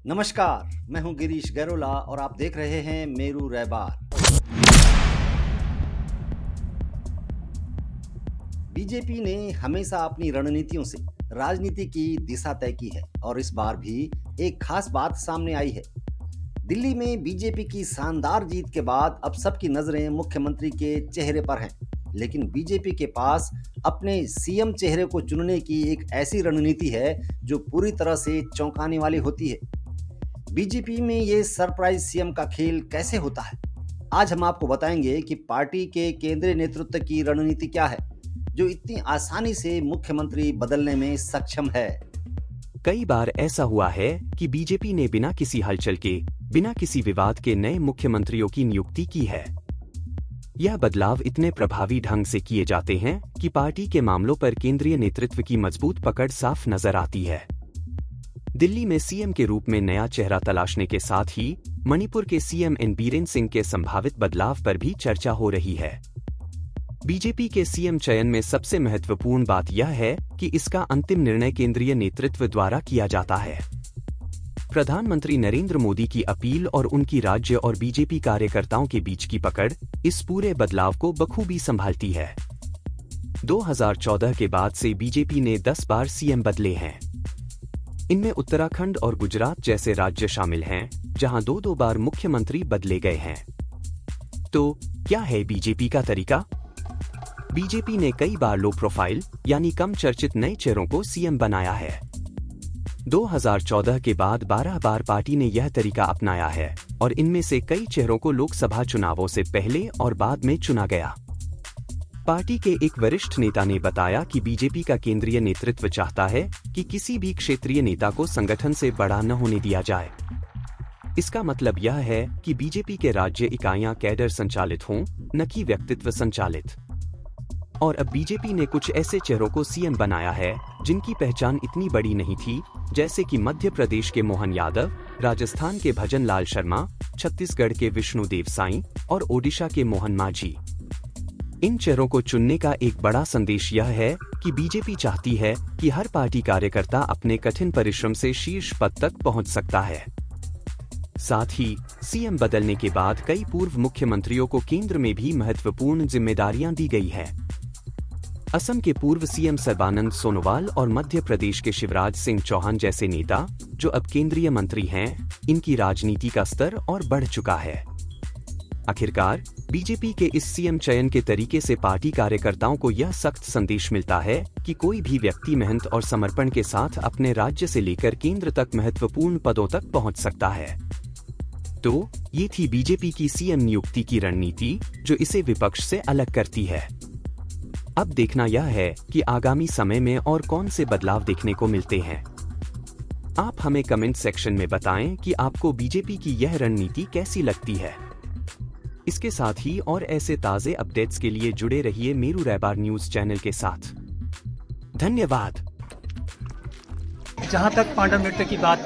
नमस्कार, मैं हूं गिरीश गैरोला और आप देख रहे हैं मेरू रैबार। बीजेपी ने हमेशा अपनी रणनीतियों से राजनीति की दिशा तय की है और इस बार भी एक खास बात सामने आई है। दिल्ली में बीजेपी की शानदार जीत के बाद अब सबकी नजरें मुख्यमंत्री के चेहरे पर हैं, लेकिन बीजेपी के पास अपने सीएम चेहरे को चुनने की एक ऐसी रणनीति है जो पूरी तरह से चौंकाने वाली होती है। बीजेपी में ये सरप्राइज सीएम का खेल कैसे होता है? आज हम आपको बताएंगे कि पार्टी के केंद्रीय नेतृत्व की रणनीति क्या है, जो इतनी आसानी से मुख्यमंत्री बदलने में सक्षम है। कई बार ऐसा हुआ है कि बीजेपी ने बिना किसी हलचल के, बिना किसी विवाद के नए मुख्यमंत्रियों की नियुक्ति की है। यह बदलाव इतने प्रभावी ढंग से किए जाते हैं कि पार्टी के मामलों पर केंद्रीय नेतृत्व की मजबूत पकड़ साफ नजर आती है। दिल्ली में सीएम के रूप में नया चेहरा तलाशने के साथ ही मणिपुर के सीएम एन बीरेन सिंह के संभावित बदलाव पर भी चर्चा हो रही है। बीजेपी के सीएम चयन में सबसे महत्वपूर्ण बात यह है कि इसका अंतिम निर्णय केंद्रीय नेतृत्व द्वारा किया जाता है। प्रधानमंत्री नरेंद्र मोदी की अपील और उनकी राज्य और बीजेपी कार्यकर्ताओं के बीच की पकड़ इस पूरे बदलाव को बखूबी संभालती है। 2014 के बाद से बीजेपी ने 10 बार सीएम बदले हैं। इनमें उत्तराखंड और गुजरात जैसे राज्य शामिल हैं, जहां 2-2 बार मुख्यमंत्री बदले गए हैं। तो क्या है बीजेपी का तरीका? बीजेपी ने कई बार लो प्रोफाइल यानी कम चर्चित नए चेहरों को सीएम बनाया है। 2014 के बाद 12 बार पार्टी ने यह तरीका अपनाया है और इनमें से कई चेहरों को लोकसभा चुनावों से पहले और बाद में चुना गया। पार्टी के एक वरिष्ठ नेता ने बताया कि बीजेपी का केंद्रीय नेतृत्व चाहता है कि किसी भी क्षेत्रीय नेता को संगठन से बड़ा न होने दिया जाए। इसका मतलब यह है कि बीजेपी के राज्य इकाइयां कैडर संचालित हों, न कि व्यक्तित्व संचालित। और अब बीजेपी ने कुछ ऐसे चेहरों को सीएम बनाया है जिनकी पहचान इतनी बड़ी नहीं थी, जैसे कि मध्य प्रदेश के मोहन यादव, राजस्थान के भजन लाल शर्मा, छत्तीसगढ़ के विष्णुदेव साई और ओडिशा के मोहन मांझी। इन चेहरों को चुनने का एक बड़ा संदेश यह है कि बीजेपी चाहती है कि हर पार्टी कार्यकर्ता अपने कठिन परिश्रम से शीर्ष पद तक पहुंच सकता है। साथ ही सीएम बदलने के बाद कई पूर्व मुख्यमंत्रियों को केंद्र में भी महत्वपूर्ण जिम्मेदारियां दी गई है। असम के पूर्व सीएम सर्बानंद सोनोवाल और मध्य प्रदेश के शिवराज सिंह चौहान जैसे नेता, जो अब केंद्रीय मंत्री हैं, इनकी राजनीति का स्तर और बढ़ चुका है। आखिरकार बीजेपी के इस सीएम चयन के तरीके से पार्टी कार्यकर्ताओं को यह सख्त संदेश मिलता है कि कोई भी व्यक्ति मेहनत और समर्पण के साथ अपने राज्य से लेकर केंद्र तक महत्वपूर्ण पदों तक पहुंच सकता है। तो ये थी बीजेपी की सीएम नियुक्ति की रणनीति, जो इसे विपक्ष से अलग करती है। अब देखना यह है कि आगामी समय में और कौन से बदलाव देखने को मिलते हैं। आप हमें कमेंट सेक्शन में बताएं कि आपको बीजेपी की यह रणनीति कैसी लगती है। इसके साथ ही और ऐसे ताजे अपडेट्स के लिए जुड़े रहिए मेरू रैबार न्यूज चैनल के साथ। धन्यवाद। जहाँ तक पांडव नृत्य की बात